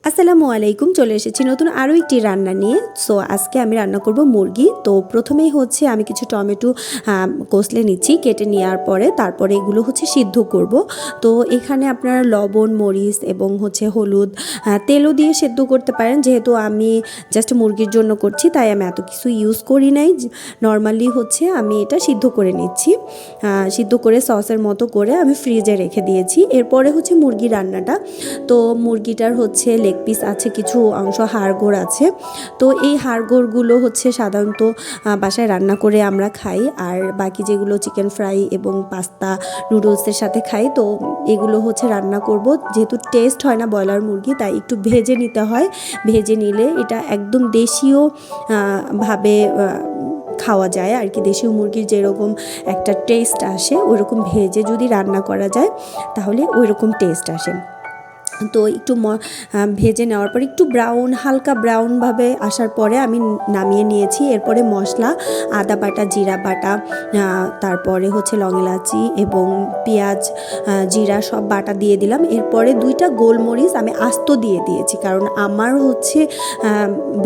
আসসালামু আলাইকুম। চলে এসেছি নতুন আরও একটি রান্না নিয়ে। সো আজকে আমি রান্না করব মুরগি। তো প্রথমেই হচ্ছে আমি কিছু টমেটো কষলে নিচ্ছি, কেটে নেওয়ার পরে তারপরে এগুলো হচ্ছে সিদ্ধ করব। তো এখানে আপনারা লবণ, মরিচ এবং হচ্ছে হলুদ, তেলও দিয়ে সেদ্ধ করতে পারেন। যেহেতু আমি জাস্ট মুরগির জন্য করছি তাই আমি এত কিছু ইউজ করি নাই। নর্মালি হচ্ছে আমি এটা সিদ্ধ করে নিচ্ছি। সিদ্ধ করে সসের মতো করে আমি ফ্রিজে রেখে দিয়েছি। এরপরে হচ্ছে মুরগি রান্নাটা। তো মুরগিটার হচ্ছে লেগ পিস আছে, কিছু অংশ হাড়গোড় আছে। তো এই হাড়গোড়গুলো হচ্ছে সাধারণত বাসায় রান্না করে আমরা খাই, আর বাকি যেগুলো চিকেন ফ্রাই এবং পাস্তা নুডলসের সাথে খাই। তো এগুলো হচ্ছে রান্না করব, যেহেতু টেস্ট হয় না ব্রয়লার মুরগি, তাই একটু ভেজে নিতে হয়। ভেজে নিলে এটা একদম দেশীয় ভাবে খাওয়া যায় আর কি। দেশীয় মুরগির যেরকম একটা টেস্ট আসে ওইরকম ভেজে যদি রান্না করা যায় তাহলে ওইরকম টেস্ট আসে। তো একটু ভেজে নেওয়ার পর একটু ব্রাউন, হালকা ব্রাউনভাবে আসার পরে আমি নামিয়ে নিয়েছি। এরপরে মশলা, আদা বাটা, জিরা বাটা, তারপরে হচ্ছে লং এলাচি এবং পেঁয়াজ, জিরা সব বাটা দিয়ে দিলাম। এরপরে 2টা গোলমরিচ আমি আস্ত দিয়ে দিয়েছি, কারণ আমার হচ্ছে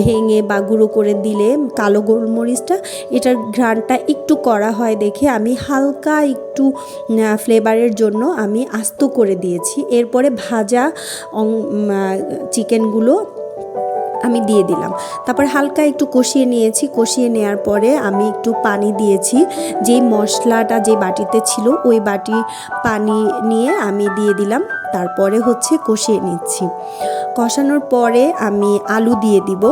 ভেঙে বা গুঁড়ো করে দিলে কালো গোলমরিচটা এটার ঘ্রাণটা একটু কড়া হয় দেখে আমি হালকা একটু ফ্লেভারের জন্য আমি আস্ত করে দিয়েছি। এরপরে ভাজা চিকেনগুলো আমি দিয়ে দিলাম। তারপর হালকা একটু কষিয়ে নিয়েছি। কষিয়ে নেওয়ার পরে আমি একটু পানি দিয়েছি। যেই মশলাটা যে বাটিতে ছিল ওই বাটি পানি নিয়ে আমি দিয়ে দিলাম। তারপরে হচ্ছে কষিয়ে নিচ্ছি। কষানোর পরে আমি আলু দিয়ে দিব।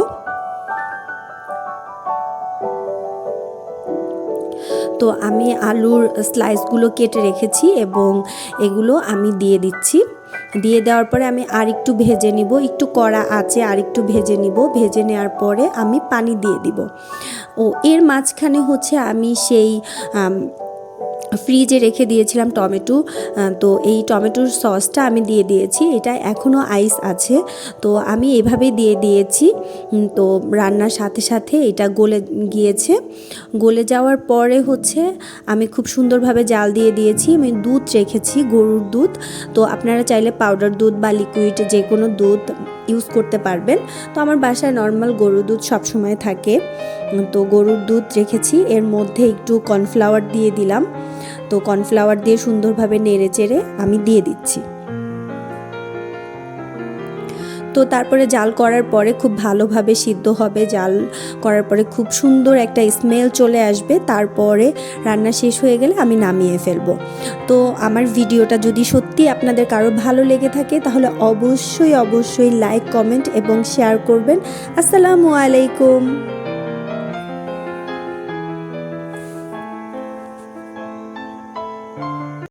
তো আমি আলুর স্লাইসগুলো কেটে রেখেছি এবং এগুলো আমি দিয়ে দিচ্ছি। দিয়ে দেওয়ার পরে আমি আরেকটু ভেজে নিব, একটু কড়া আছে, আরেকটু ভেজে নিব। ভেজে নেওয়ার পরে আমি পানি দিয়ে দিব। এর মাঝখানে হচ্ছে আমি সেই ফ্রিজে রেখে দিয়েছিলাম টমেটো। তো এই টমেটোর সসটা আমি দিয়ে দিয়েছি। এটা এখনও আইস আছে, তো আমি এভাবেই দিয়ে দিয়েছি। তো রান্নার সাথে সাথে এটা গলে গিয়েছে। গলে যাওয়ার পরে হচ্ছে আমি খুব সুন্দরভাবে জাল দিয়ে দিয়েছি। আমি দুধ রেখেছি, গরুর দুধ। তো আপনারা চাইলে পাউডার দুধ বা লিকুইড যে কোনো দুধ ইউজ করতে পারবেন। তো আমার বাসায় নর্মাল গরুর দুধ সবসময় থাকে। তো গরুর দুধ রেখেছি। এর মধ্যে একটু কর্নফ্লাওয়ার দিয়ে দিলাম। তো কর্নফ্লাওয়ার দিয়ে সুন্দরভাবে নেড়ে চেড়ে আমি দিয়ে দিচ্ছি। তো তারপরে জাল করার পরে খুব ভালোভাবে সিদ্ধ হবে। জাল করার পরে খুব সুন্দর একটা স্মেল চলে আসবে। তারপরে রান্না শেষ হয়ে গেলে আমি নামিয়ে ফেলবো। তো আমার ভিডিওটা যদি সত্যি আপনাদের কারো ভালো লেগে থাকে তাহলে অবশ্যই লাইক, কমেন্ট এবং শেয়ার করবেন। আসসালামু আলাইকুম।